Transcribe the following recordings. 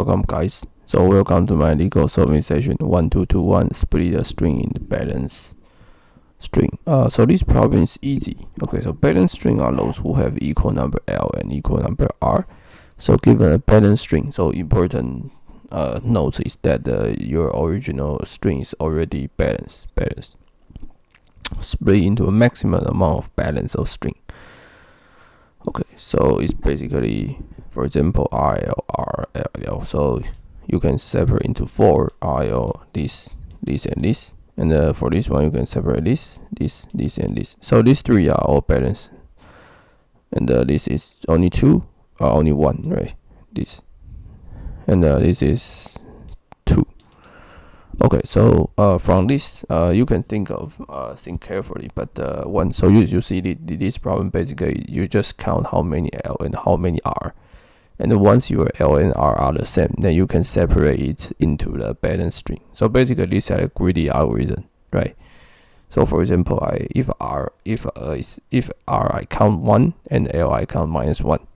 Welcome guys. So welcome to my Leetcode solving session 1221. Split a string into balance string. So this problem is easy. Okay, so balance string are those who have equal number L and equal number R. So given a balance string, so important note is that your original string is already balanced. Split into a maximum amount of balance of string. Okay, so it's basically, for example, RL, RLL. So you can separate into 4 RL, this, and this. And for this one, you can separate this, and this. So these 3 are all balanced. And this is only 2, or only 1, right? This. And this is 2. Okay, so from this, you can think carefully. But so you see this problem, basically you just count how many L and how many R, and then once your L and R are the same, then you can separate it into the balance string. So basically this is a greedy algorithm, right? So for example, if R I count 1 and L I count -1.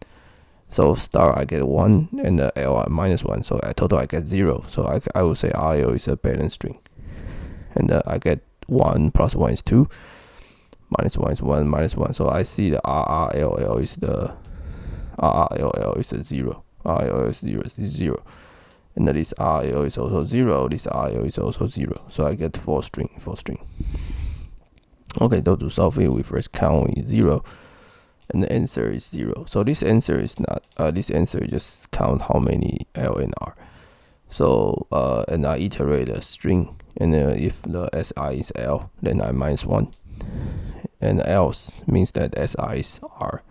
So start I get 1 and L I -1, so total I get 0. So I would say RL is a balance string, and I get 1 plus 1 is 2, -1 is 1, -1. So I see the RRLL is the RRLL is a 0. RL is 0 is 0, and this RL is also 0. This RL is also 0. So I get 4 string. Okay, so to solve it, we first count is 0. And the answer is 0. So this answer is not, this answer just count how many L and R. So, and I iterate a string. And if the SI is L, then I -1. And else means that SI is R.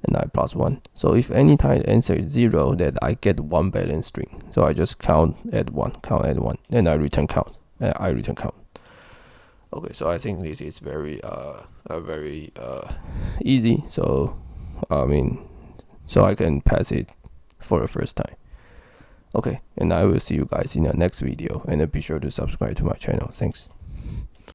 And I +1. So if any time the answer is 0, then I get 1 balance string. So I just count at 1, and I return count. Okay, so I think this is very easy. So so I can pass it for the first time. Okay, and I will see you guys in the next video, and be sure to subscribe to my channel. Thanks.